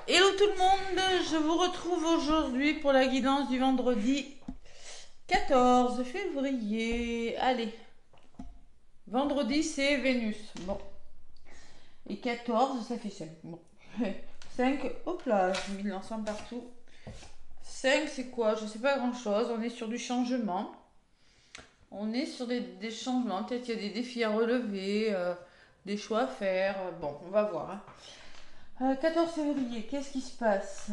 Hello tout le monde, je vous retrouve aujourd'hui pour la guidance du vendredi 14 février. Allez, vendredi c'est Vénus. Bon, et 14 ça fait 5. Bon, 5, hop là, j'ai mis de l'encens partout. 5 c'est quoi? Je sais pas grand chose, on est sur du changement. On est sur des changements, peut-être il y a des défis à relever, des choix à faire. Bon, on va voir, hein. 14 février, qu'est-ce qui se passe?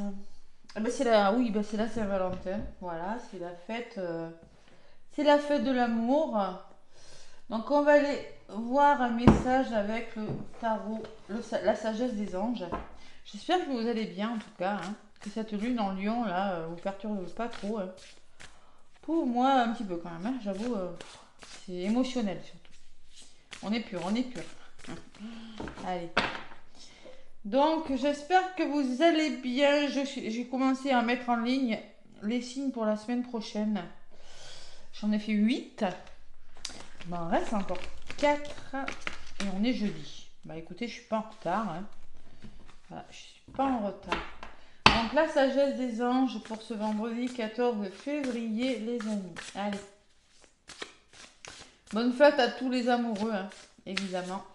Ah bah c'est la, oui, bah c'est la Saint-Valentin. Voilà, c'est la fête de l'amour. Donc on va aller voir un message avec le tarot, la sagesse des anges. J'espère que vous allez bien en tout cas, hein, que cette lune en Lion là vous perturbe pas trop, hein. Pour moi un petit peu quand même, hein, j'avoue, c'est émotionnel surtout. On est pur, on est pur. Allez. Donc j'espère que vous allez bien. J'ai commencé à mettre en ligne les signes pour la semaine prochaine. J'en ai fait 8. Il m'en reste encore 4. Et on est jeudi. Bah écoutez, je suis pas en retard, hein. Voilà, je suis pas en retard. Donc la sagesse des anges pour ce vendredi 14 février, les amis. Allez. Bonne fête à tous les amoureux, hein, évidemment.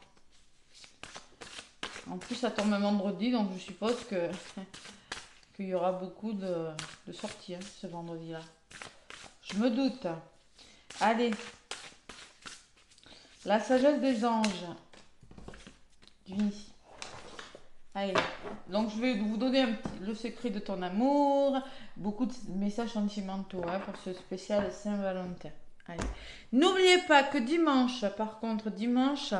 En plus, ça tombe un vendredi, donc je suppose que qu'il y aura beaucoup de sorties, hein, ce vendredi-là. Je me doute. Allez. La sagesse des anges. Viens ici. Allez. Donc, je vais vous donner le secret de ton amour. Beaucoup de messages sentimentaux, hein, pour ce spécial Saint-Valentin. Allez. N'oubliez pas que dimanche, par contre, dimanche,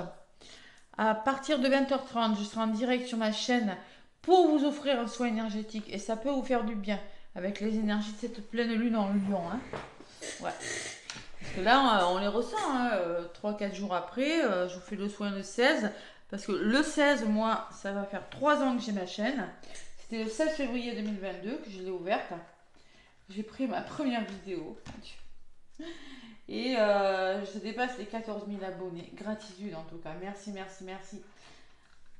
à partir de 20h30, je serai en direct sur ma chaîne pour vous offrir un soin énergétique. Et ça peut vous faire du bien avec les énergies de cette pleine lune en Lion, hein. Ouais. Parce que là, on les ressent, hein, 3-4 jours après. Je vous fais le soin le 16. Parce que le 16, moi, ça va faire 3 ans que j'ai ma chaîne. C'était le 16 février 2022 que je l'ai ouverte. J'ai pris ma première vidéo. Et je dépasse les 14 000 abonnés. Gratitude en tout cas. Merci, merci, merci.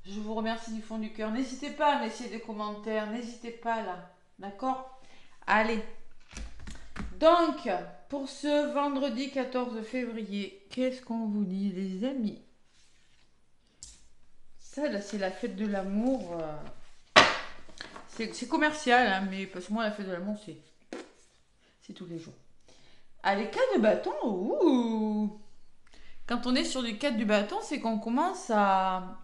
Je vous remercie du fond du cœur. N'hésitez pas à me laisser des commentaires. N'hésitez pas là. D'accord? Allez. Donc, pour ce vendredi 14 février, qu'est-ce qu'on vous dit, les amis? Ça, là, c'est la fête de l'amour. C'est commercial, hein, mais parce que moi, la fête de l'amour, c'est tous les jours. Ah, les 4 de bâton, ouh! Quand on est sur les 4 du bâton, c'est qu'on commence à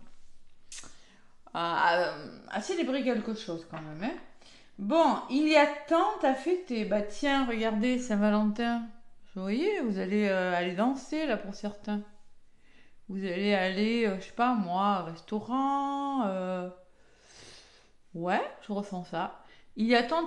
célébrer quelque chose quand même, hein. Bon, il y a tant à fêter. Bah tiens, regardez, Saint-Valentin. Vous voyez, vous allez aller danser là pour certains. Vous allez aller, je sais pas moi, restaurant. Ouais, je ressens ça. Il y a tant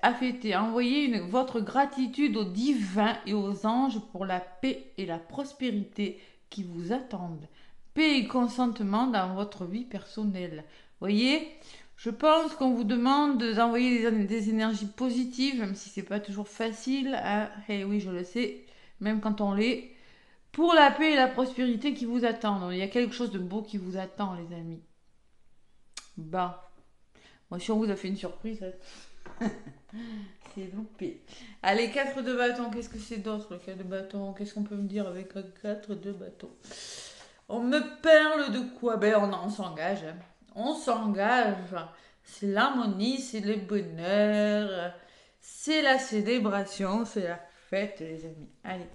à fêter. Envoyez votre gratitude aux divins et aux anges pour la paix et la prospérité qui vous attendent. Paix et consentement dans votre vie personnelle. Voyez, je pense qu'on vous demande d'envoyer des énergies positives, même si c'est pas toujours facile, hein. Eh oui, je le sais, même quand on l'est. Pour la paix et la prospérité qui vous attendent. Il y a quelque chose de beau qui vous attend, les amis. Bah, moi, si on vous a fait une surprise, hein. C'est loupé. Allez, 4 de bâton, qu'est-ce que c'est d'autre, le 4 de bâton? Qu'est-ce qu'on peut me dire avec un 4 de bâton? On me parle de quoi? Ben, on s'engage, hein. On s'engage. C'est l'harmonie, c'est le bonheur, c'est la célébration, c'est la fête, les amis. Allez.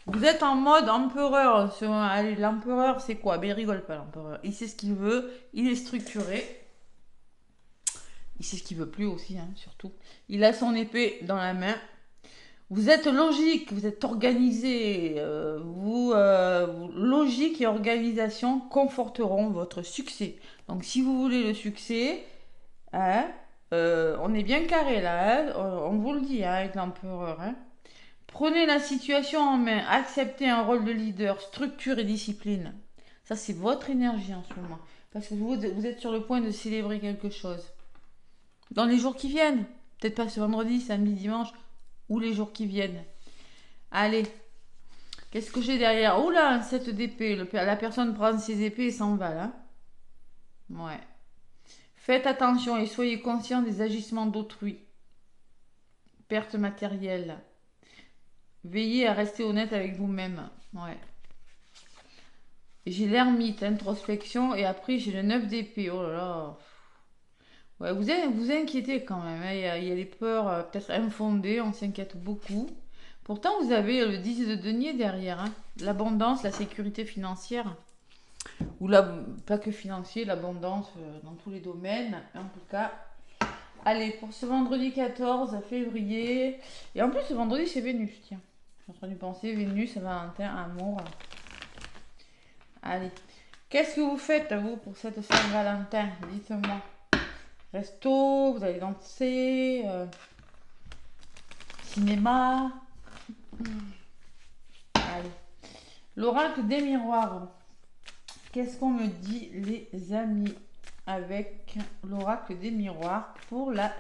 Vous êtes en mode empereur. Allez, l'empereur, c'est quoi? Ben, il rigole pas, l'empereur. Il sait ce qu'il veut, il est structuré. Il sait ce qu'il veut plus aussi, hein, surtout. Il a son épée dans la main. Vous êtes logique, vous êtes organisé. Logique et organisation conforteront votre succès. Donc, si vous voulez le succès, hein, on est bien carré là, hein, on vous le dit, hein, avec l'empereur, hein. Prenez la situation en main, acceptez un rôle de leader, structure et discipline. Ça, c'est votre énergie en ce moment. Parce que vous êtes sur le point de célébrer quelque chose. Dans les jours qui viennent. Peut-être pas ce vendredi, samedi, dimanche, ou les jours qui viennent. Allez. Qu'est-ce que j'ai derrière? Oula, un 7 d'épée. La personne prend ses épées et s'en va là. Ouais. Faites attention et soyez conscient des agissements d'autrui. Perte matérielle. Veillez à rester honnête avec vous-même. Ouais. J'ai l'ermite, introspection, et après j'ai le 9 d'épée. Oh là là. Ouais, vous inquiétez quand même, hein. Il y a les peurs peut-être infondées, on s'inquiète beaucoup. Pourtant, vous avez le 10 de denier derrière, hein. L'abondance, la sécurité financière. Ou pas que financier, l'abondance dans tous les domaines. En tout cas, allez, pour ce vendredi 14 février. Et en plus, ce vendredi, c'est Vénus, tiens. Je suis en train de penser, Vénus, Valentin, amour. Allez. Qu'est-ce que vous faites, vous, pour cette Saint-Valentin? Dites-moi. Resto, vous allez danser, cinéma. Allez. L'oracle des miroirs. Qu'est-ce qu'on me dit, les amis, avec l'oracle des miroirs pour la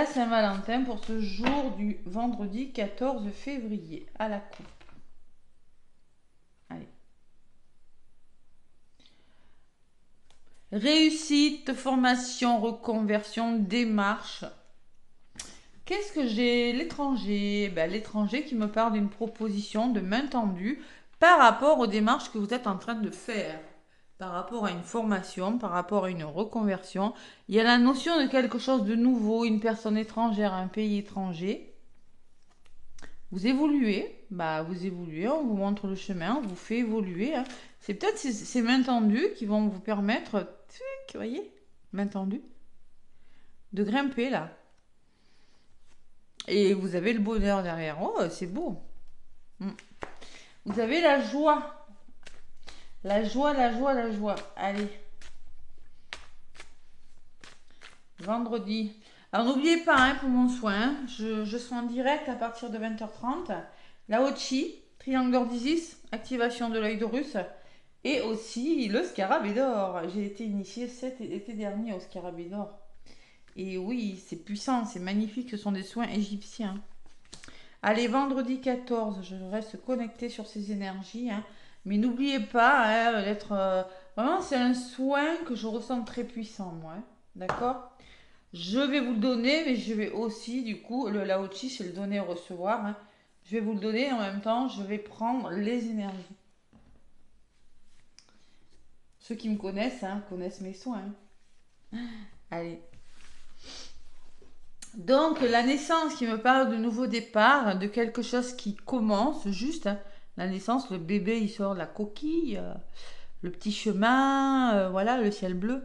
Saint-Valentin, pour ce jour du vendredi 14 février à la coupe? Allez. Réussite, formation, reconversion, démarche. Qu'est-ce que j'ai? L'étranger. Ben, l'étranger qui me parle d'une proposition de main tendue par rapport aux démarches que vous êtes en train de faire. Par rapport à une formation, par rapport à une reconversion. Il y a la notion de quelque chose de nouveau, une personne étrangère, un pays étranger. Vous évoluez, vous évoluez, on vous montre le chemin, on vous fait évoluer, hein. C'est peut-être ces mains tendues qui vont vous permettre, vous voyez, main tendue, de grimper là. Et vous avez le bonheur derrière. Oh, c'est beau. Vous avez la joie. La joie, la joie, la joie. Allez. Vendredi. Alors n'oubliez pas, hein, pour mon soin, je suis en direct à partir de 20h30. La Hochi, triangle d'or d'Isis, activation de l'œil d'Horus. Et aussi le scarabée d'or. J'ai été initiée cet été dernier au scarabée d'or. Et oui, c'est puissant, c'est magnifique, ce sont des soins égyptiens. Allez, vendredi 14, je reste connectée sur ces énergies, hein. Mais n'oubliez pas, hein, d'être... vraiment, c'est un soin que je ressens très puissant, moi, hein. D'accord? Je vais vous le donner, mais je vais aussi, du coup, le Lao-Chi, c'est le donner et recevoir, hein. Je vais vous le donner et en même temps, je vais prendre les énergies. Ceux qui me connaissent, hein, connaissent mes soins. Allez. Donc, la naissance qui me parle de nouveau départ, de quelque chose qui commence juste, hein. La naissance, le bébé, il sort de la coquille, le petit chemin, voilà, le ciel bleu.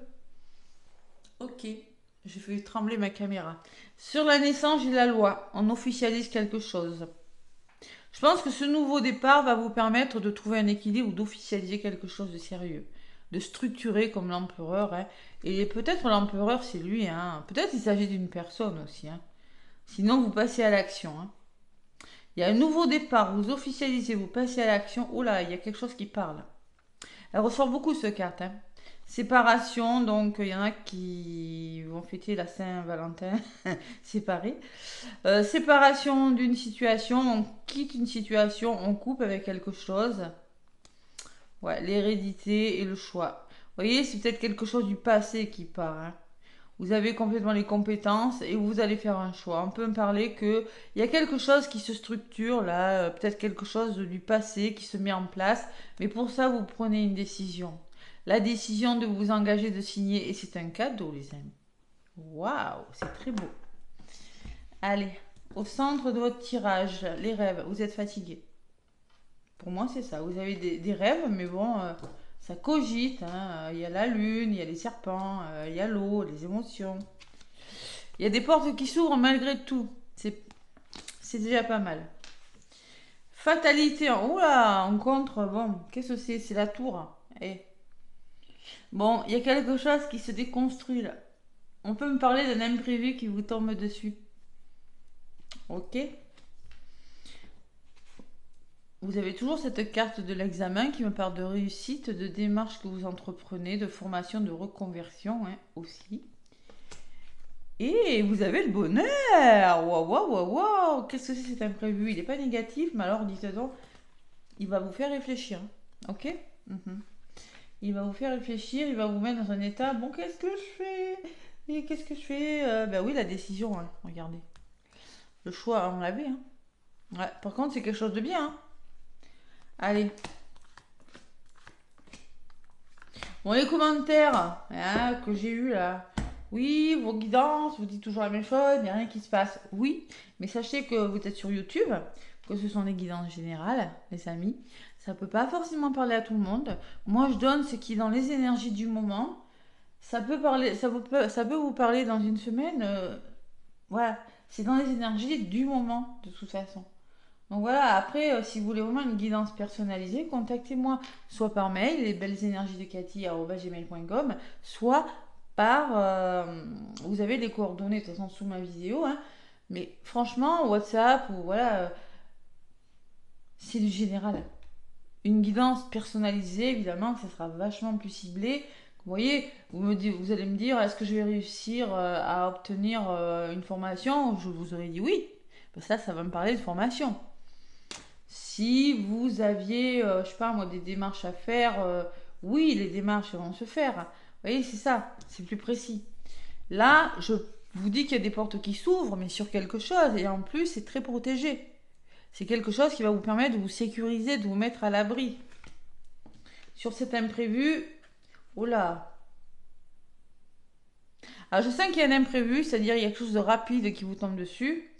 Ok, je vais trembler ma caméra. Sur la naissance, j'ai la loi. On officialise quelque chose. Je pense que ce nouveau départ va vous permettre de trouver un équilibre ou d'officialiser quelque chose de sérieux, de structurer comme l'empereur, hein. Et peut-être l'empereur, c'est lui, hein. Peut-être il s'agit d'une personne aussi, hein. Sinon, vous passez à l'action, hein. Il y a un nouveau départ, vous officialisez, vous passez à l'action. Oh là, il y a quelque chose qui parle. Elle ressort beaucoup, cette carte, hein. Séparation, donc il y en a qui vont fêter la Saint-Valentin séparés. Séparation d'une situation, on quitte une situation, on coupe avec quelque chose. Ouais, l'hérédité et le choix. Vous voyez, c'est peut-être quelque chose du passé qui part, hein. Vous avez complètement les compétences et vous allez faire un choix. On peut me parler qu'il y a quelque chose qui se structure là, peut-être quelque chose du passé qui se met en place. Mais pour ça, vous prenez une décision. La décision de vous engager, de signer. Et c'est un cadeau, les amis. Waouh, c'est très beau. Allez, au centre de votre tirage, les rêves. Vous êtes fatigué. Pour moi, c'est ça. Vous avez des rêves, mais bon, ça cogite, hein. Il y a la lune, il y a les serpents, il y a l'eau, les émotions. Il y a des portes qui s'ouvrent malgré tout. C'est déjà pas mal. Fatalité. Oula, en contre, bon, qu'est-ce que c'est? C'est la tour. Eh. Bon, il y a quelque chose qui se déconstruit là. On peut me parler d'un imprévu qui vous tombe dessus. Ok. Vous avez toujours cette carte de l'examen qui me parle de réussite, de démarche que vous entreprenez, de formation, de reconversion, hein, aussi. Et vous avez le bonheur. Waouh, waouh, waouh, waouh. Qu'est-ce que c'est cet imprévu? Il n'est pas négatif, mais alors dites donc, il va vous faire réfléchir. Ok. Il va vous faire réfléchir, il va vous mettre dans un état, bon, qu'est-ce que je fais? Et qu'est-ce que je fais? Ben oui, la décision, hein, regardez. Le choix, on l'avait. Hein. Ouais, par contre, c'est quelque chose de bien. Hein. Allez. Bon, les commentaires hein, que j'ai eu là. Oui, vos guidances, vous dites toujours la même chose, il n'y a rien qui se passe. Oui, mais sachez que vous êtes sur YouTube, que ce sont des guidances générales, les amis. Ça ne peut pas forcément parler à tout le monde. Moi, je donne ce qui est dans les énergies du moment. Ça peut parler, ça peut vous parler dans une semaine. Voilà, c'est dans les énergies du moment, de toute façon. Donc voilà, après, si vous voulez vraiment une guidance personnalisée, contactez-moi soit par mail, lesbellesenergiesdecathy@gmail.com, soit par... vous avez les coordonnées de toute façon sous ma vidéo, hein, mais franchement, WhatsApp ou voilà, c'est du général. Une guidance personnalisée, évidemment, que ça sera vachement plus ciblé. Vous voyez, vous allez me dire, est-ce que je vais réussir à obtenir une formation? Je vous aurais dit oui. Parce que ça va me parler de formation. Si vous aviez, je sais pas moi, des démarches à faire, oui, les démarches vont se faire. Vous voyez, c'est ça, c'est plus précis. Là, je vous dis qu'il y a des portes qui s'ouvrent, mais sur quelque chose, et en plus, c'est très protégé. C'est quelque chose qui va vous permettre de vous sécuriser, de vous mettre à l'abri. Sur cet imprévu, oh là. Alors, je sens qu'il y a un imprévu, c'est-à-dire il y a quelque chose de rapide qui vous tombe dessus.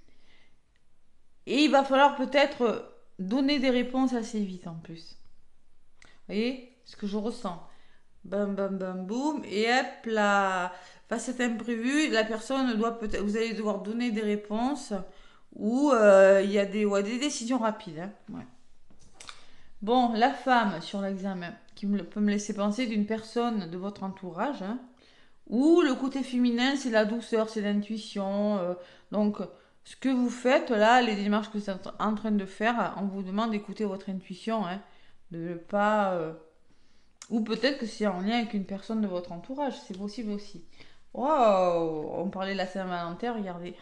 Et il va falloir peut-être donner des réponses assez vite en plus. Vous voyez ce que je ressens. Bam, bam, bam, boum. Et hop là. Face à cet imprévu, la personne doit peut-être. Vous allez devoir donner des réponses ou il y a des décisions rapides. Hein. Ouais. Bon, la femme sur l'examen qui peut me laisser penser d'une personne de votre entourage. Hein, ou le côté féminin, c'est la douceur, c'est l'intuition. Donc, ce que vous faites là, les démarches que vous êtes en train de faire, on vous demande d'écouter votre intuition. Hein, de ne pas. Ou peut-être que c'est en lien avec une personne de votre entourage, c'est possible aussi. Waouh, on parlait de la Saint-Valentin, regardez.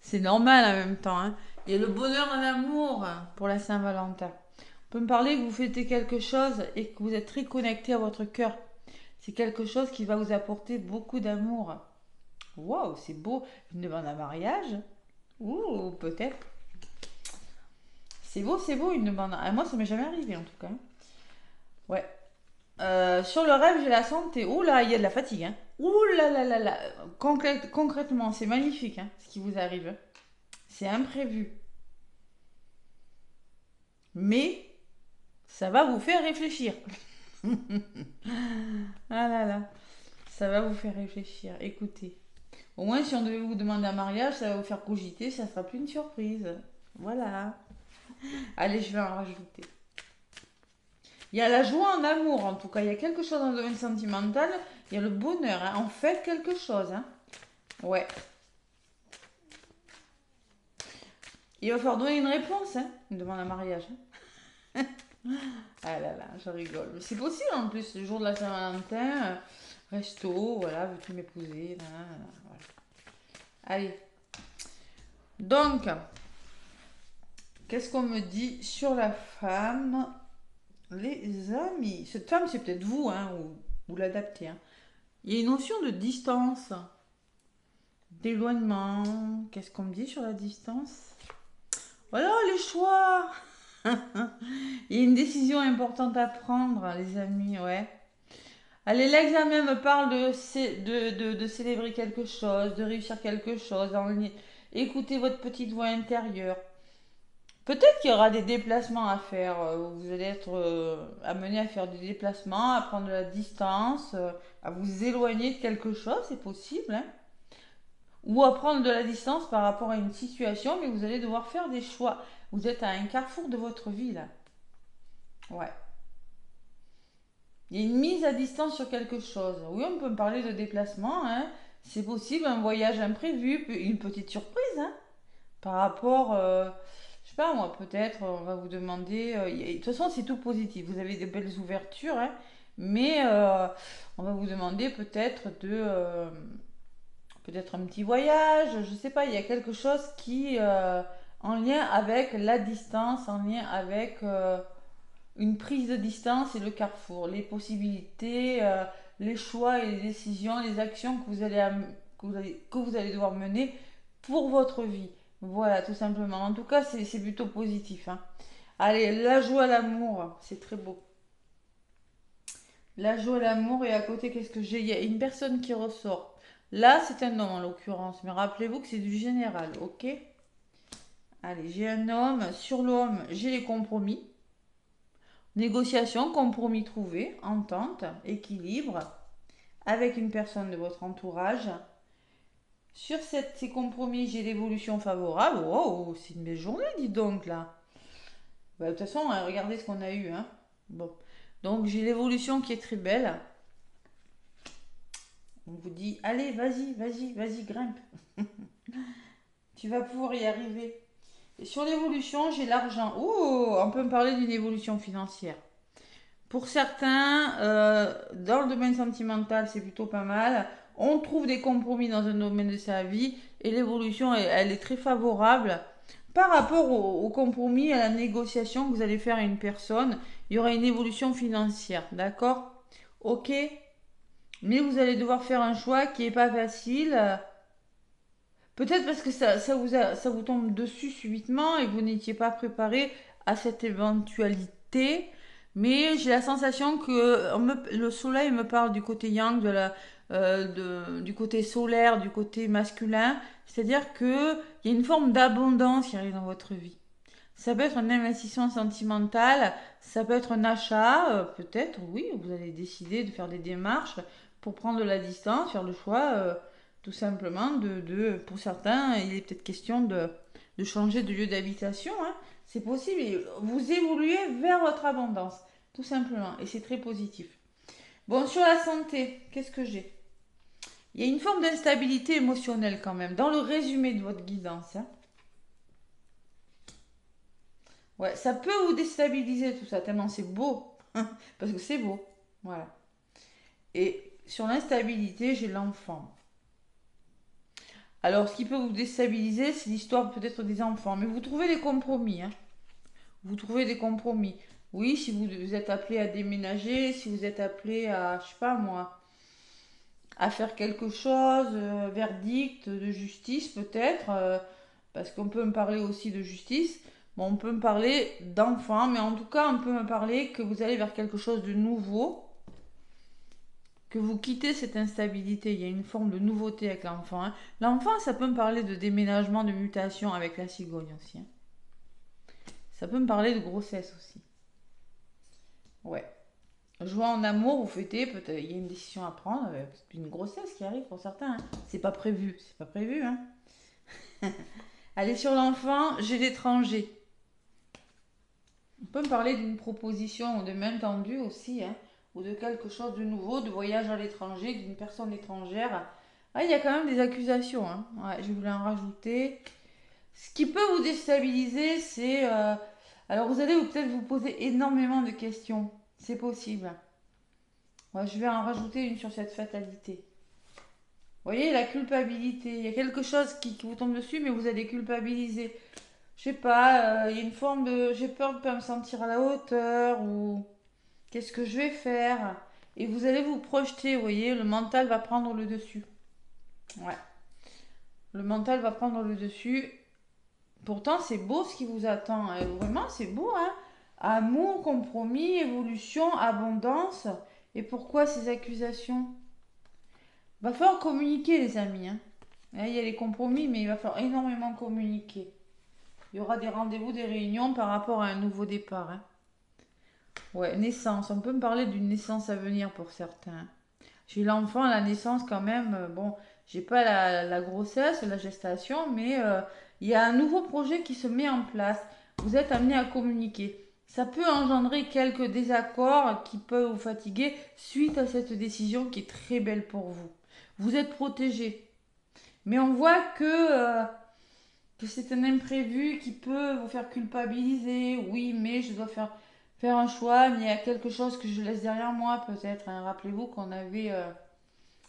C'est normal en même temps. Hein. Il y a le bonheur en amour pour la Saint-Valentin. On peut me parler que vous fêtez quelque chose et que vous êtes très connecté à votre cœur. C'est quelque chose qui va vous apporter beaucoup d'amour. Waouh, c'est beau. Une demande à mariage. Ouh, peut-être. C'est beau une demande. Moi, ça m'est jamais arrivé en tout cas. Ouais. Sur le rêve, j'ai la santé. Ouh là, il y a de la fatigue. Hein. Ouh là là là là. Concrètement, c'est magnifique hein, ce qui vous arrive. C'est imprévu. Mais ça va vous faire réfléchir. Ah là là. Ça va vous faire réfléchir. Écoutez. Au moins, si on devait vous demander un mariage, ça va vous faire cogiter. Ça sera plus une surprise. Voilà. Allez, je vais en rajouter. Il y a la joie en amour, en tout cas. Il y a quelque chose dans le domaine sentimental. Il y a le bonheur. Hein. On fait quelque chose. Hein. Ouais. Il va falloir donner une réponse. Hein. Une demande à mariage. Hein. Ah là là, je rigole. Mais c'est possible en plus, le jour de la Saint-Valentin. Resto, voilà, veux-tu m'épouser voilà. Allez. Donc, qu'est-ce qu'on me dit sur la femme? Les amis. Cette femme, c'est peut-être vous, hein, ou l'adapter. Hein. Il y a une notion de distance, d'éloignement. Qu'est-ce qu'on me dit sur la distance? Voilà les choix. Il y a une décision importante à prendre, les amis, ouais. Allez, l'examen me parle de célébrer quelque chose, de réussir quelque chose. Écoutez votre petite voix intérieure. Peut-être qu'il y aura des déplacements à faire. Vous allez être amené à faire des déplacements, à prendre de la distance, à vous éloigner de quelque chose, c'est possible. Hein. Ou à prendre de la distance par rapport à une situation, mais vous allez devoir faire des choix. Vous êtes à un carrefour de votre vie, là. Ouais. Il y a une mise à distance sur quelque chose. Oui, on peut me parler de déplacement. Hein. C'est possible, un voyage imprévu, une petite surprise. Hein, par rapport, je sais pas moi, peut-être, on va vous demander. De toute façon, c'est tout positif. Vous avez de belles ouvertures. Hein, mais on va vous demander peut-être un petit voyage. Je sais pas, il y a quelque chose qui, en lien avec la distance, en lien avec une prise de distance et le carrefour, les possibilités, les choix et les décisions, les actions que que vous allez devoir mener pour votre vie. Voilà, tout simplement. En tout cas, c'est plutôt positif, hein. Allez, la joie, l'amour, c'est très beau. La joie, l'amour, et à côté, qu'est-ce que j'ai? Il y a une personne qui ressort. Là, c'est un homme en l'occurrence, mais rappelez-vous que c'est du général, ok? Allez, j'ai un homme. Sur l'homme, j'ai les compromis. Négociation, compromis trouvé, entente, équilibre avec une personne de votre entourage. Sur ces compromis, j'ai l'évolution favorable. Wow, c'est une belle journée, dis donc là. Bah, de toute façon, regardez ce qu'on a eu, hein. Bon. Donc j'ai l'évolution qui est très belle. On vous dit, allez, vas-y, vas-y, vas-y, grimpe. Tu vas pouvoir y arriver. Et sur l'évolution, j'ai l'argent. Oh, on peut me parler d'une évolution financière. Pour certains, dans le domaine sentimental, c'est plutôt pas mal. On trouve des compromis dans un domaine de sa vie et l'évolution, elle est très favorable. Par rapport au compromis, à la négociation que vous allez faire à une personne, il y aura une évolution financière, d'accord? Ok? Mais vous allez devoir faire un choix qui n'est pas facile. Peut-être parce que ça vous tombe dessus subitement et vous n'étiez pas préparé à cette éventualité. Mais j'ai la sensation que le soleil me parle du côté yang, du côté solaire, du côté masculin. C'est-à-dire qu'il y a une forme d'abondance qui arrive dans votre vie. Ça peut être un investissement sentimental, ça peut être un achat, peut-être, oui, vous allez décider de faire des démarches pour prendre de la distance, faire le choix, tout simplement, pour certains, il est peut-être question de changer de lieu d'habitation, hein. C'est possible, et vous évoluez vers votre abondance, tout simplement, et c'est très positif. Bon, sur la santé, qu'est-ce que j'ai? Il y a une forme d'instabilité émotionnelle quand même, dans le résumé de votre guidance, hein. Ouais, ça peut vous déstabiliser tout ça, tellement c'est beau. Parce que c'est beau. Voilà. Et sur l'instabilité, j'ai l'enfant. Alors, ce qui peut vous déstabiliser, c'est l'histoire peut-être des enfants. Mais vous trouvez des compromis, hein. Vous trouvez des compromis. Oui, si vous êtes appelé à déménager, si vous êtes appelé à, je sais pas moi, à faire quelque chose, verdict de justice peut-être, parce qu'on peut me parler aussi de justice. Bon, on peut me parler d'enfant, mais en tout cas, on peut me parler que vous allez vers quelque chose de nouveau, que vous quittez cette instabilité. Il y a une forme de nouveauté avec l'enfant, hein. L'enfant, ça peut me parler de déménagement, de mutation avec la cigogne aussi, hein. Ça peut me parler de grossesse aussi. Ouais. Joie en amour, vous fêtez, peut-être il y a une décision à prendre, une grossesse qui arrive pour certains, hein. C'est pas prévu, hein. Allez, sur l'enfant, j'ai l'étranger. On peut me parler d'une proposition ou de main tendue aussi, hein, ou de quelque chose de nouveau, de voyage à l'étranger, d'une personne étrangère. Ah, il y a quand même des accusations, hein. Ouais, je voulais en rajouter. Ce qui peut vous déstabiliser, c'est... alors, vous allez peut-être vous poser énormément de questions. C'est possible. Ouais, je vais en rajouter une sur cette fatalité. Vous voyez, la culpabilité. Il y a quelque chose qui vous tombe dessus, mais vous allez culpabiliser. Je sais pas, il y a une forme de j'ai peur de ne pas me sentir à la hauteur ou qu'est-ce que je vais faire? Et vous allez vous projeter, vous voyez, le mental va prendre le dessus. Ouais, le mental va prendre le dessus. Pourtant, c'est beau ce qui vous attend, hein. Vraiment, c'est beau, hein. Amour, compromis, évolution, abondance. Et pourquoi ces accusations? Va falloir communiquer, les amis, hein. Il y a les compromis, mais il va falloir énormément communiquer. Il y aura des rendez-vous, des réunions par rapport à un nouveau départ, hein. Ouais, naissance. On peut me parler d'une naissance à venir pour certains. J'ai l'enfant à la naissance quand même. Bon, j'ai pas la grossesse, la gestation, mais il y a un nouveau projet qui se met en place. Vous êtes amené à communiquer. Ça peut engendrer quelques désaccords qui peuvent vous fatiguer suite à cette décision qui est très belle pour vous. Vous êtes protégé. Mais on voit que c'est un imprévu qui peut vous faire culpabiliser. Oui, mais je dois faire un choix, mais il y a quelque chose que je laisse derrière moi peut-être, hein. Rappelez-vous qu'on avait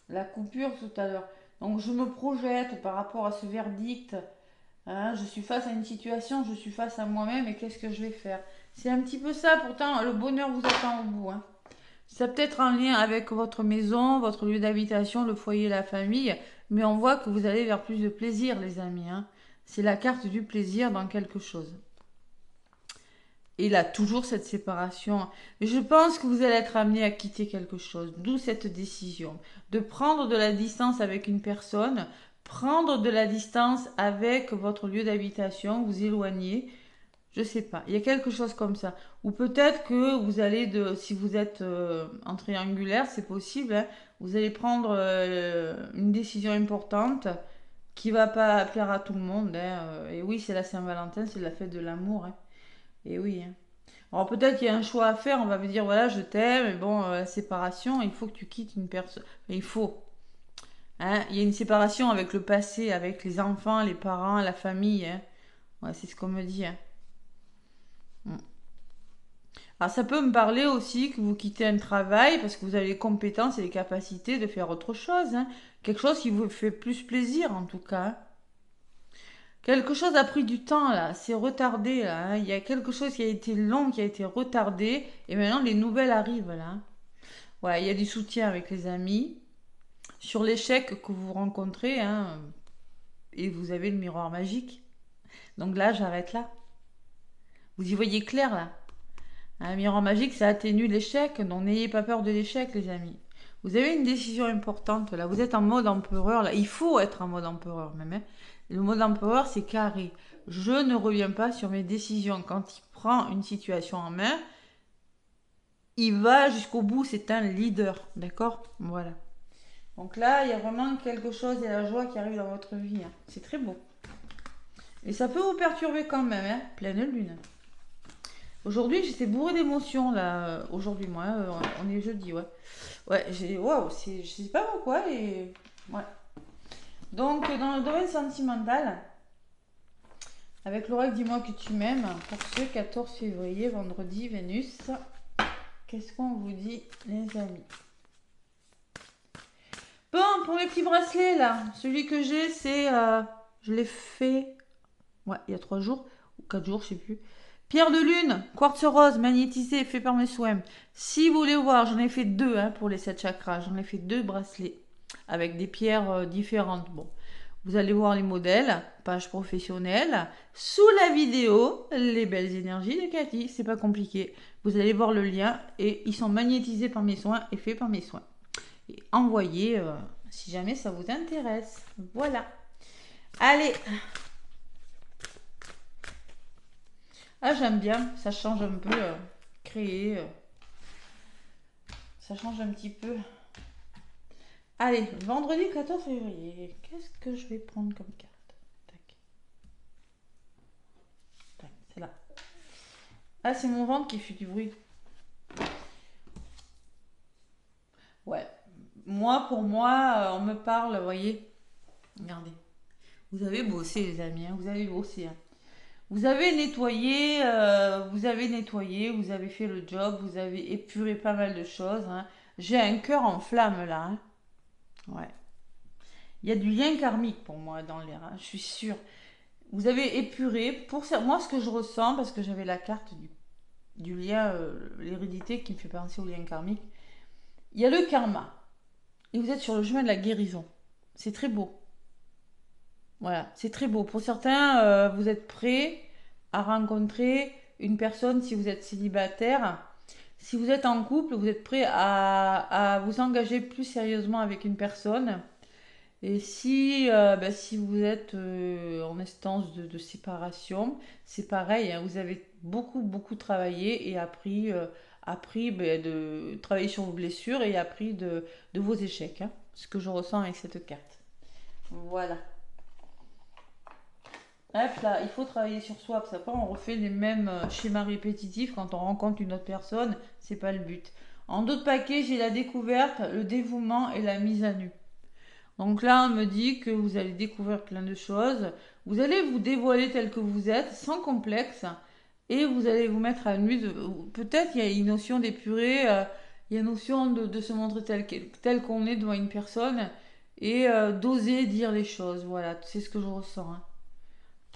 la coupure tout à l'heure. Donc je me projette par rapport à ce verdict, hein. Je suis face à une situation, je suis face à moi-même et qu'est-ce que je vais faire? C'est un petit peu ça, pourtant le bonheur vous attend au bout. Hein. Ça peut être en lien avec votre maison, votre lieu d'habitation, le foyer, la famille, mais on voit que vous allez vers plus de plaisir, les amis. Hein. C'est la carte du plaisir dans quelque chose. Et là, toujours cette séparation. Je pense que vous allez être amené à quitter quelque chose, d'où cette décision. De prendre de la distance avec une personne, prendre de la distance avec votre lieu d'habitation, vous éloigner. Je sais pas, il y a quelque chose comme ça. Ou peut-être que vous allez, si vous êtes en triangulaire, c'est possible, hein, vous allez prendre une décision importante qui va pas plaire à tout le monde. Hein, et oui, c'est la Saint-Valentin, c'est la fête de l'amour. Hein. Et oui. Hein. Alors peut-être qu'il y a un choix à faire, on va me dire, voilà, je t'aime, mais bon, la séparation, il faut que tu quittes une personne. Il faut. Hein, il y a une séparation avec le passé, avec les enfants, les parents, la famille. Hein. Ouais, c'est ce qu'on me dit. Hein. Mm. Alors ça peut me parler aussi que vous quittez un travail parce que vous avez les compétences et les capacités de faire autre chose. Hein. Quelque chose qui vous fait plus plaisir en tout cas. Hein. Quelque chose a pris du temps là, c'est retardé là. Hein. Il y a quelque chose qui a été long, qui a été retardé et maintenant les nouvelles arrivent là. Hein. Ouais, il y a du soutien avec les amis. Sur l'échec que vous rencontrez, hein, et vous avez le miroir magique. Donc là, j'arrête là. Vous y voyez clair là. Un miroir magique, ça atténue l'échec, donc n'ayez pas peur de l'échec, les amis. Vous avez une décision importante là, vous êtes en mode empereur là, il faut être en mode empereur même. Hein. Le mode empereur, c'est carré. Je ne reviens pas sur mes décisions. Quand il prend une situation en main, il va jusqu'au bout, c'est un leader, d'accord? Voilà. Donc là, il y a vraiment quelque chose, il y a la joie qui arrive dans votre vie. Hein. C'est très beau. Et ça peut vous perturber quand même, hein. Pleine lune. Aujourd'hui, j'étais bourrée d'émotions, là. Aujourd'hui, moi, on est jeudi, ouais. Ouais, waouh, je sais pas pourquoi, et. Ouais. Donc, dans le domaine sentimental, avec l'oracle Dis-moi que tu m'aimes, pour ce 14 février, vendredi, Vénus, qu'est-ce qu'on vous dit, les amis? Bon, pour mes petits bracelets, là, celui que j'ai, c'est. Je l'ai fait. Ouais, il y a 3 jours, ou 4 jours, je sais plus. Pierre de lune, quartz rose, magnétisé, fait par mes soins. Si vous voulez voir, j'en ai fait 2 hein, pour les 7 chakras. J'en ai fait 2 bracelets avec des pierres différentes. Bon, vous allez voir les modèles, page professionnelle. Sous la vidéo, les belles énergies de Cathy. C'est pas compliqué. Vous allez voir le lien et ils sont magnétisés par mes soins et faits par mes soins. Et envoyez si jamais ça vous intéresse. Voilà. Allez. Ah, j'aime bien, ça change un peu, créer, ça change un petit peu. Allez, vendredi 14 février, qu'est-ce que je vais prendre comme carte? Tac. Tac, c'est là. Ah, c'est mon ventre qui fait du bruit. Ouais, moi, pour moi, on me parle, vous voyez. Regardez. Vous avez bossé, les amis, hein, vous avez bossé. Hein. Vous avez nettoyé, vous avez fait le job, vous avez épuré pas mal de choses. Hein. J'ai un cœur en flamme là. Hein. Ouais. Il y a du lien karmique pour moi dans l'air, hein, je suis sûre. Vous avez épuré, pour ça, moi ce que je ressens, parce que j'avais la carte du lien, l'hérédité qui me fait penser au lien karmique, il y a le karma. Et vous êtes sur le chemin de la guérison. C'est très beau. Voilà, c'est très beau. Pour certains, vous êtes prêts à rencontrer une personne si vous êtes célibataire. Si vous êtes en couple, vous êtes prêt à vous engager plus sérieusement avec une personne. Et si vous êtes en instance de séparation, c'est pareil. Hein, vous avez beaucoup, beaucoup travaillé et appris de travailler sur vos blessures et appris de vos échecs. Hein, ce que je ressens avec cette carte. Voilà. Hop là, il faut travailler sur soi, parce qu'après on refait les mêmes schémas répétitifs quand on rencontre une autre personne, c'est pas le but. En d'autres paquets, j'ai la découverte, le dévouement et la mise à nu. Donc là, on me dit que vous allez découvrir plein de choses, vous allez vous dévoiler tel que vous êtes, sans complexe, et vous allez vous mettre à nu. Peut-être il y a une notion d'épurée, il y a une notion de se montrer tel qu'on est devant une personne, et d'oser dire les choses, voilà, c'est ce que je ressens. Hein.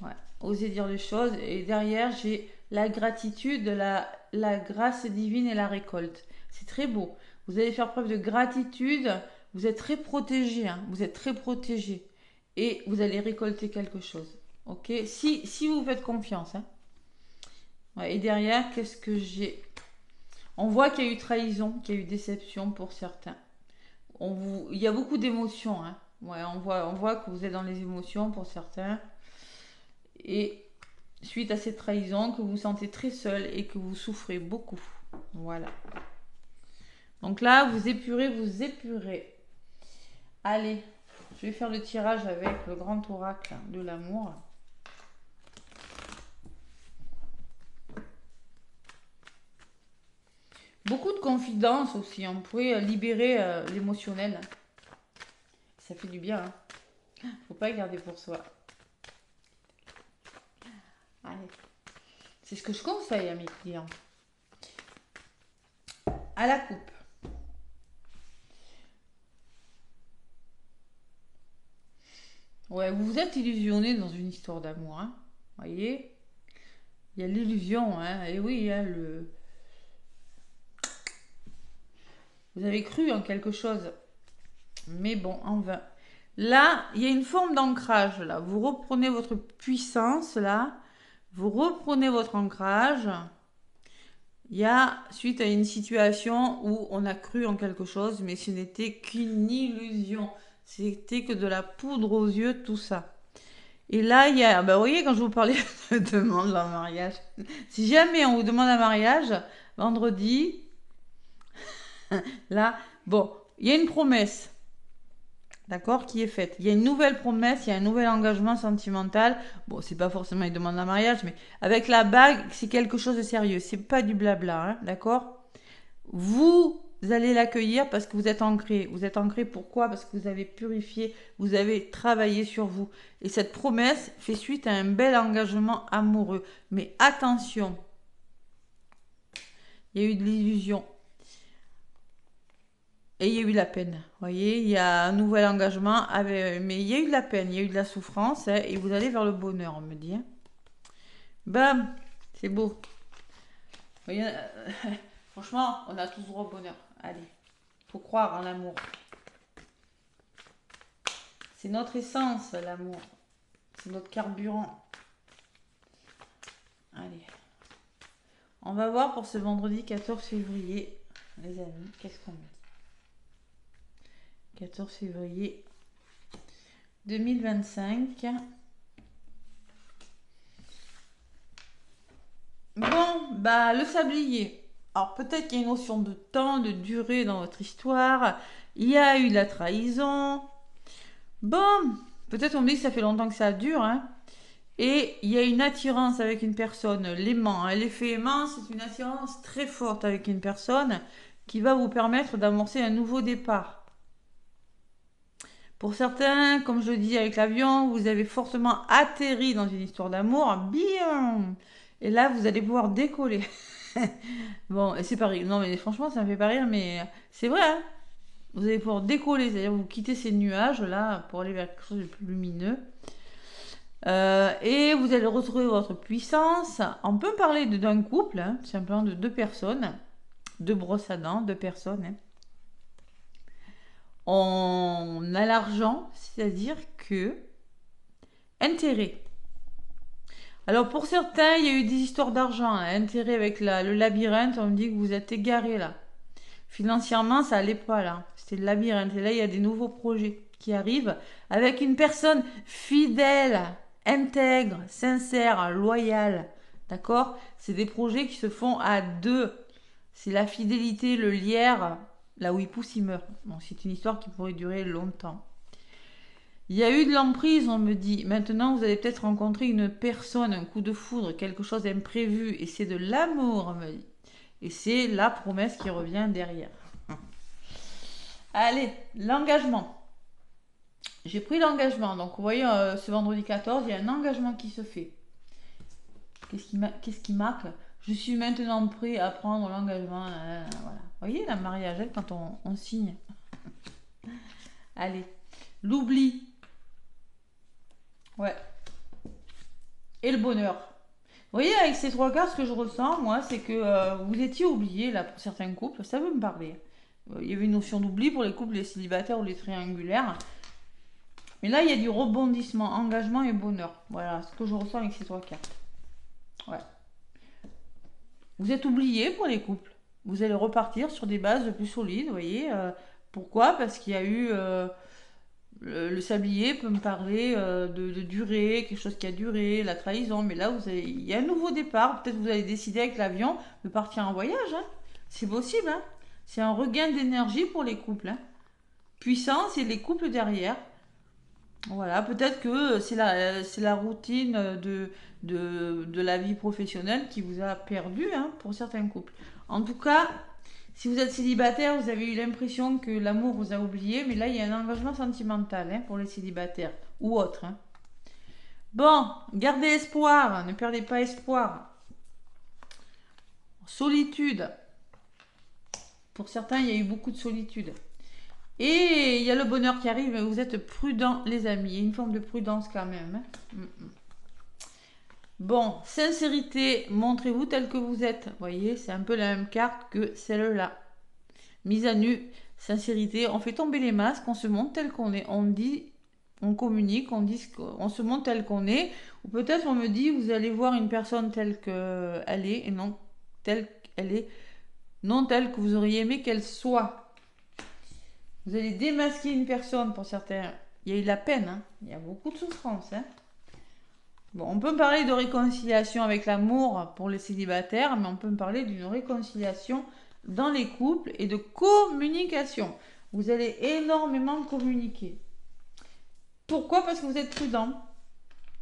Ouais, oser dire les choses. Et derrière, j'ai la gratitude, la grâce divine et la récolte. C'est très beau. Vous allez faire preuve de gratitude. Vous êtes très protégé, hein. Vous êtes très protégé. Et vous allez récolter quelque chose. Ok? Si vous faites confiance, hein. Ouais, et derrière, qu'est-ce que j'ai? On voit qu'il y a eu trahison, qu'il y a eu déception pour certains. Il y a beaucoup d'émotions, hein. Ouais, on voit que vous êtes dans les émotions pour certains. Et suite à cette trahison, que vous vous sentez très seul et que vous souffrez beaucoup. Voilà. Donc là, vous épurez, vous épurez. Allez, je vais faire le tirage avec le grand oracle de l'amour. Beaucoup de confidence aussi. On pourrait libérer l'émotionnel. Ça fait du bien. Hein. Faut pas le garder pour soi. Allez. C'est ce que je conseille à mes clients. À la coupe. Ouais, vous vous êtes illusionné dans une histoire d'amour. Hein. Voyez, il y a l'illusion. Hein. Et oui, hein, vous avez cru en quelque chose. Mais bon, en vain. Là, il y a une forme d'ancrage. Là, vous reprenez votre puissance. Là, vous reprenez votre ancrage. Il y a, suite à une situation où on a cru en quelque chose, mais ce n'était qu'une illusion. C'était que de la poudre aux yeux, tout ça. Et là, il y a, vous voyez, quand je vous parlais de demande en mariage, si jamais on vous demande un mariage, vendredi, là, bon, il y a une promesse, d'accord, qui est faite. Il y a une nouvelle promesse, il y a un nouvel engagement sentimental. Bon, c'est pas forcément une demande en mariage, mais avec la bague, c'est quelque chose de sérieux. C'est pas du blabla, hein, d'accord? Vous allez l'accueillir parce que vous êtes ancré. Vous êtes ancré pourquoi? Parce que vous avez purifié, vous avez travaillé sur vous. Et cette promesse fait suite à un bel engagement amoureux. Mais attention, il y a eu de l'illusion. Et il y a eu de la peine. Vous voyez, il y a un nouvel engagement, mais il y a eu de la peine, il y a eu de la souffrance, hein, et vous allez vers le bonheur, on me dit. Hein. Bam, c'est beau. Vous voyez, franchement, on a tous droit au bonheur. Allez, faut croire en l'amour. C'est notre essence, l'amour. C'est notre carburant. Allez. On va voir pour ce vendredi 14 février, les amis, qu'est-ce qu'on met? 14 février 2025. Bon, le sablier. Alors peut-être qu'il y a une notion de temps, de durée dans votre histoire. Il y a eu de la trahison. Bon, peut-être on me dit que ça fait longtemps que ça dure. Hein. Et il y a une attirance avec une personne, l'aimant. Hein. L'effet aimant, c'est une attirance très forte avec une personne qui va vous permettre d'amorcer un nouveau départ. Pour certains, comme je le dis avec l'avion, vous avez fortement atterri dans une histoire d'amour. Bien. Et là, vous allez pouvoir décoller. Bon, et c'est pas rire. Non, mais franchement, ça me fait pas rire, mais c'est vrai. Hein. Vous allez pouvoir décoller, c'est-à-dire vous quittez ces nuages-là pour aller vers quelque chose de plus lumineux. Et vous allez retrouver votre puissance. On peut parler d'un couple, hein, simplement de deux personnes, deux brosses à dents, deux personnes. Hein. On a l'argent, c'est-à-dire que intérêt. Alors pour certains, il y a eu des histoires d'argent, hein, intérêt avec le labyrinthe, on me dit que vous êtes égaré là. Financièrement, ça allait pas là. C'était le labyrinthe. Et là, il y a des nouveaux projets qui arrivent avec une personne fidèle, intègre, sincère, loyale. D'accord? C'est des projets qui se font à deux. C'est la fidélité, le lierre. Là où il pousse, il meurt. Bon, c'est une histoire qui pourrait durer longtemps. Il y a eu de l'emprise, on me dit. Maintenant, vous allez peut-être rencontrer une personne, un coup de foudre, quelque chose d'imprévu. Et c'est de l'amour, on me dit. Et c'est la promesse qui revient derrière. Allez, l'engagement. J'ai pris l'engagement. Donc, vous voyez, ce vendredi 14, il y a un engagement qui se fait. Qu'est-ce qui marque? Je suis maintenant prêt à prendre l'engagement. Voilà. Vous voyez, le mariage, hein, quand on signe. Allez, l'oubli. Ouais. Et le bonheur. voyez, avec ces trois cartes, ce que je ressens, moi, c'est que vous étiez oubliés, là, pour certains couples. Ça veut me parler. Il y avait une notion d'oubli pour les couples, les célibataires ou les triangulaires. Mais là, il y a du rebondissement, engagement et bonheur. Voilà ce que je ressens avec ces trois cartes. Ouais. Vous êtes oubliés pour les couples. Vous allez repartir sur des bases plus solides, vous voyez. Pourquoi? Parce qu'il y a eu... le sablier peut me parler de durée, quelque chose qui a duré, la trahison. Mais là, il y a un nouveau départ. Peut-être que vous allez décider avec l'avion de partir en voyage. Hein. C'est possible. Hein. C'est un regain d'énergie pour les couples. Hein. Puissance et les couples derrière. Voilà, peut-être que c'est la routine de la vie professionnelle qui vous a perdu hein, pour certains couples. En tout cas, si vous êtes célibataire, vous avez eu l'impression que l'amour vous a oublié, mais là, il y a un engagement sentimental hein, pour les célibataires ou autres. Hein. Bon, gardez espoir, ne perdez pas espoir. Solitude. Pour certains, il y a eu beaucoup de solitude. Et il y a le bonheur qui arrive, mais vous êtes prudents, les amis. Il y a une forme de prudence quand même. Hein. Bon, sincérité, montrez-vous tel que vous êtes. Vous voyez, c'est un peu la même carte que celle-là. Mise à nu, sincérité, on fait tomber les masques, on se montre tel qu'on est. On dit, on communique, on se montre tel qu'on est. Ou peut-être on me dit, vous allez voir une personne telle qu'elle est et non telle qu'elle est, non telle que vous auriez aimé qu'elle soit. Vous allez démasquer une personne pour certains. Il y a eu de la peine, hein. Il y a beaucoup de souffrance. Hein. Bon, on peut parler de réconciliation avec l'amour pour les célibataires, mais on peut parler d'une réconciliation dans les couples et de communication. Vous allez énormément communiquer. Pourquoi? Parce que vous êtes prudent.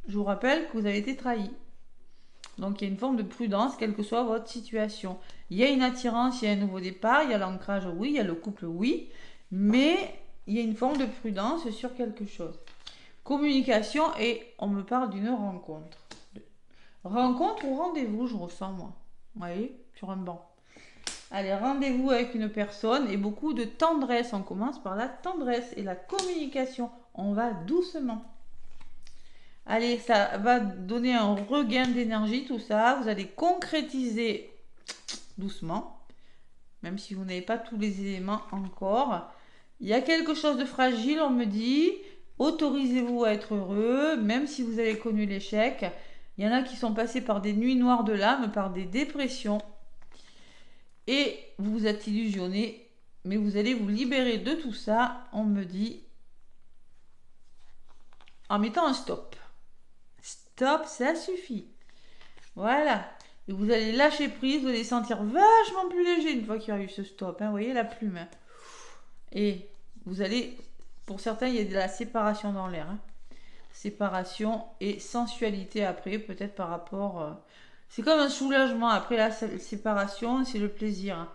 Je vous rappelle que vous avez été trahi. Donc il y a une forme de prudence, quelle que soit votre situation. Il y a une attirance, il y a un nouveau départ, il y a l'ancrage, oui, il y a le couple, oui. Mais il y a une forme de prudence sur quelque chose. Communication et on me parle d'une rencontre. Rencontre ou rendez-vous, je ressens moi. Vous voyez, sur un banc. Allez, rendez-vous avec une personne et beaucoup de tendresse. On commence par la tendresse et la communication. On va doucement. Allez, ça va donner un regain d'énergie, tout ça. Vous allez concrétiser doucement, même si vous n'avez pas tous les éléments encore. Il y a quelque chose de fragile, on me dit. Autorisez-vous à être heureux, même si vous avez connu l'échec. Il y en a qui sont passés par des nuits noires de l'âme, par des dépressions. Et vous vous êtes illusionné, mais vous allez vous libérer de tout ça, on me dit, en mettant un stop. Stop, ça suffit. Voilà. Et vous allez lâcher prise, vous allez sentir vachement plus léger une fois qu'il y aura eu ce stop. Hein. Vous voyez la plume. Hein. Et vous allez, pour certains, il y a de la séparation dans l'air. Hein. Séparation et sensualité après, peut-être par rapport... c'est comme un soulagement. Après la séparation, c'est le plaisir. Hein.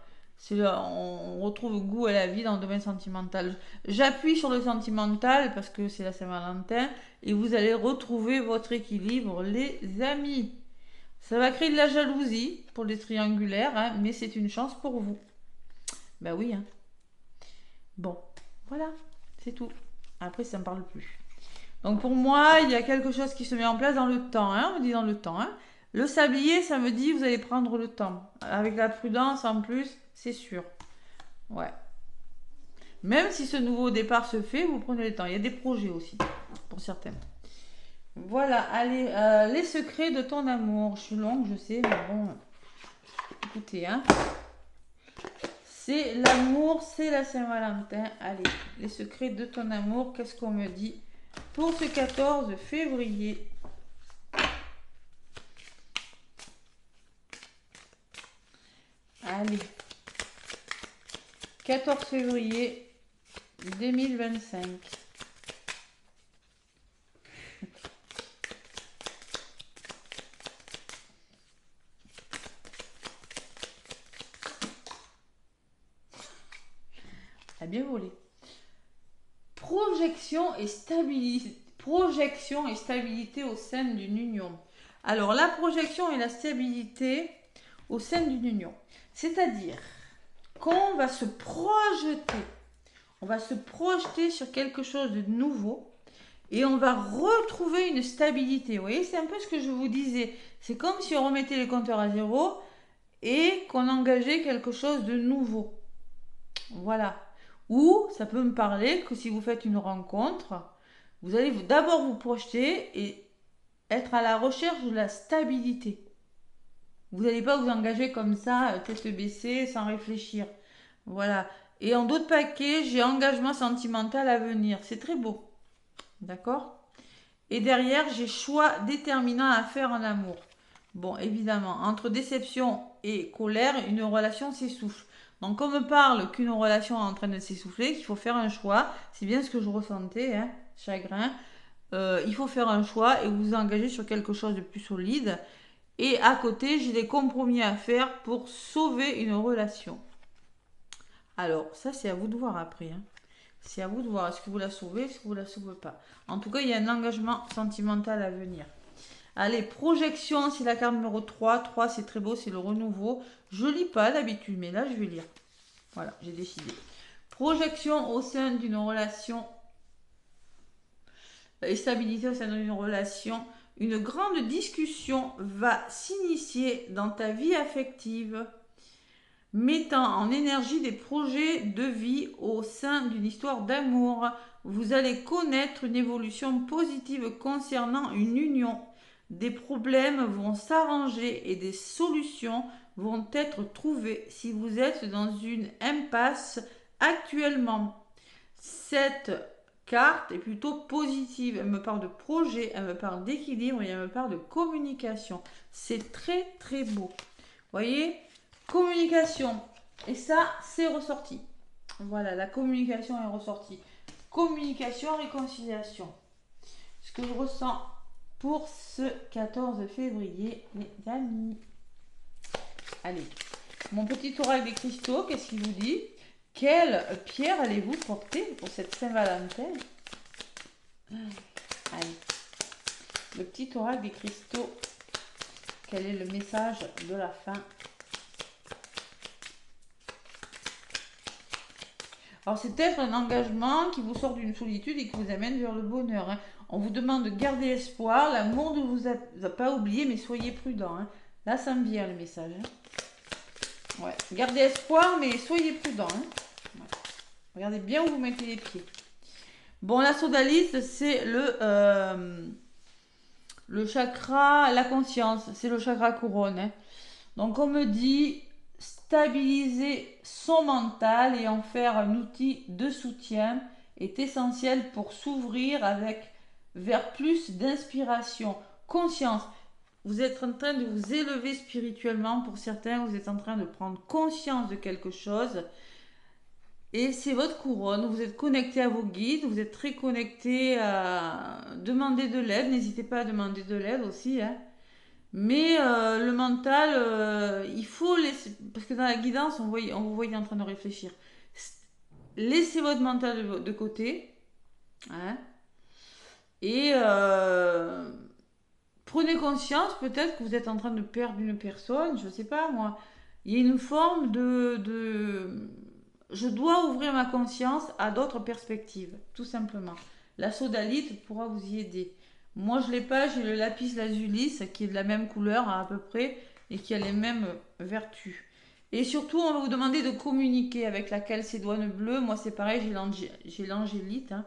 On retrouve goût à la vie dans le domaine sentimental. J'appuie sur le sentimental parce que c'est la Saint-Valentin et vous allez retrouver votre équilibre, les amis. Ça va créer de la jalousie pour les triangulaires, hein, mais c'est une chance pour vous. Ben oui. Hein. Bon, voilà, c'est tout. Après, ça ne me parle plus. Donc pour moi, il y a quelque chose qui se met en place dans le temps. Hein, on me dit dans le temps. Hein. Le sablier, ça me dit vous allez prendre le temps. Avec la prudence en plus, c'est sûr. Ouais. Même si ce nouveau départ se fait, vous prenez le temps. Il y a des projets aussi, pour certains. Voilà, allez, les secrets de ton amour. Je suis longue, je sais, mais bon. Écoutez, hein. C'est l'amour, c'est la Saint-Valentin. Allez, les secrets de ton amour, qu'est-ce qu'on me dit pour ce 14 février? Allez, 14 février 2025. A bien volé. Projection et stabilité au sein d'une union. Alors, la projection et la stabilité au sein d'une union. C'est-à-dire qu'on va se projeter. On va se projeter sur quelque chose de nouveau. Et on va retrouver une stabilité. Vous voyez, c'est un peu ce que je vous disais. C'est comme si on remettait les compteurs à zéro et qu'on engageait quelque chose de nouveau. Voilà. Ou ça peut me parler que si vous faites une rencontre, vous allez d'abord vous projeter et être à la recherche de la stabilité. Vous n'allez pas vous engager comme ça, tête baissée, sans réfléchir. Voilà. Et en d'autres paquets, j'ai engagement sentimental à venir. C'est très beau. D'accord? Et derrière, j'ai choix déterminant à faire en amour. Bon, évidemment, entre déception et colère, une relation s'essouffle. Donc, on me parle qu'une relation est en train de s'essouffler, qu'il faut faire un choix. C'est bien ce que je ressentais, hein, chagrin. Il faut faire un choix et vous engager sur quelque chose de plus solide. Et à côté, j'ai des compromis à faire pour sauver une relation. Alors, ça, c'est à vous de voir après, hein. C'est à vous de voir. Est-ce que vous la sauvez, est-ce que vous la sauvez pas. En tout cas, il y a un engagement sentimental à venir. Allez, projection, c'est la carte numéro 3. 3, c'est très beau, c'est le renouveau. Je lis pas d'habitude, mais là, je vais lire. Voilà, j'ai décidé. Projection au sein d'une relation et stabilité au sein d'une relation. Une grande discussion va s'initier dans ta vie affective, mettant en énergie des projets de vie au sein d'une histoire d'amour. Vous allez connaître une évolution positive concernant une union. Des problèmes vont s'arranger et des solutions vont être trouvées si vous êtes dans une impasse actuellement. Cette carte est plutôt positive. Elle me parle de projet, elle me parle d'équilibre et elle me parle de communication. C'est très très beau. Vous voyez, communication. Et ça, c'est ressorti. Voilà, la communication est ressortie. Communication, réconciliation. Ce que je ressens pour ce 14 février, les amis. Allez, mon petit oracle des cristaux, qu'est-ce qu'il vous dit? Quelle pierre allez-vous porter pour cette Saint-Valentin? Allez, le petit oracle des cristaux. Quel est le message de la fin? Alors c'est peut-être un engagement qui vous sort d'une solitude et qui vous amène vers le bonheur, hein. On vous demande de garder espoir, l'amour ne vous a pas oublié, mais soyez prudent, hein. Là ça me vient le message, hein. Ouais, gardez espoir, mais soyez prudent, hein. Ouais. Regardez bien où vous mettez les pieds. Bon, la sodaliste, c'est le chakra, la conscience, c'est le chakra couronne, hein. Donc on me dit stabiliser son mental et en faire un outil de soutien est essentiel pour s'ouvrir vers plus d'inspiration. Conscience. Vous êtes en train de vous élever spirituellement. Pour certains, vous êtes en train de prendre conscience de quelque chose. Et c'est votre couronne. Vous êtes connecté à vos guides. Vous êtes très connecté à demander de l'aide. N'hésitez pas à demander de l'aide aussi, hein. Mais le mental, il faut laisser. Parce que dans la guidance, on vous voyait en train de réfléchir. Laissez votre mental de côté, hein, et prenez conscience peut-être que vous êtes en train de perdre une personne, je ne sais pas moi. Il y a une forme je dois ouvrir ma conscience à d'autres perspectives, tout simplement. La sodalite pourra vous y aider. Moi, je l'ai pas, j'ai le lapis lazulis qui est de la même couleur à peu près et qui a les mêmes vertus. Et surtout, on va vous demander de communiquer avec la calcédoine bleue. Moi, c'est pareil, j'ai l'angélite, hein.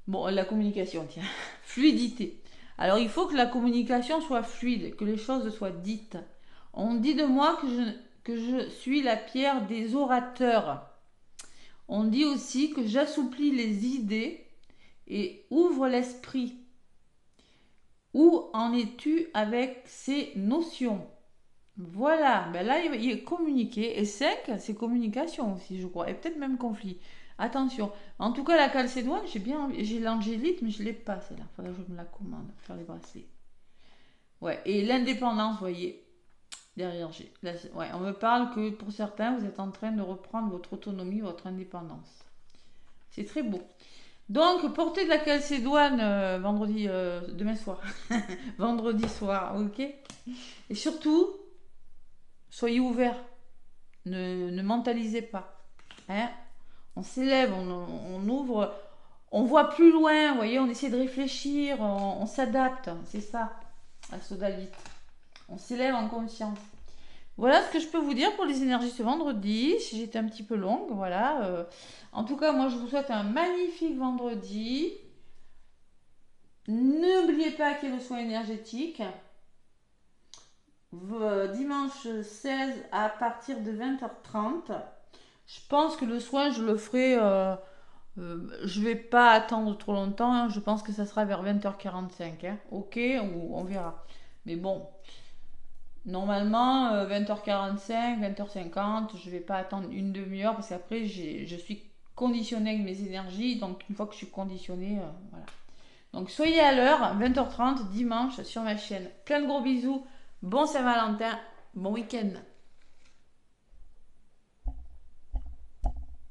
Bon, la communication, tiens. Fluidité. Alors, il faut que la communication soit fluide, que les choses soient dites. On dit de moi que je suis la pierre des orateurs. On dit aussi que j'assouplis les idées et ouvre l'esprit. Où en es-tu avec ces notions? Voilà, ben là il est communiqué. Et 5, c'est communication aussi, je crois. Et peut-être même conflit. Attention. En tout cas, la calcédoine, j'ai l'angélite, mais je ne l'ai pas, celle-là. Il faudrait que je me la commande pour faire les bracelets. Ouais, et l'indépendance, vous voyez. Derrière, ouais, on me parle que pour certains, vous êtes en train de reprendre votre autonomie, votre indépendance. C'est très beau. Donc, portez de la calcédoine demain soir. Vendredi soir, ok? Et surtout, soyez ouverts. Ne mentalisez pas, hein? On s'élève, on ouvre, on voit plus loin, vous voyez, on essaie de réfléchir, on s'adapte, c'est ça, la sodalite. On s'élève en conscience. Voilà ce que je peux vous dire pour les énergies ce vendredi. Si j'étais un petit peu longue, voilà. En tout cas, moi, je vous souhaite un magnifique vendredi. N'oubliez pas qu'il y a le soin énergétique. Dimanche 16 à partir de 20h30. Je pense que le soin, je le ferai. Je vais pas attendre trop longtemps. Hein. Je pense que ça sera vers 20h45. Hein. Ok, ou on verra. Mais bon, normalement, 20h45, 20h50, je vais pas attendre une demi-heure parce qu'après, je suis conditionnée avec mes énergies. Donc, une fois que je suis conditionnée, voilà. Donc, soyez à l'heure, 20h30, dimanche, sur ma chaîne. Plein de gros bisous. Bon Saint-Valentin. Bon week-end.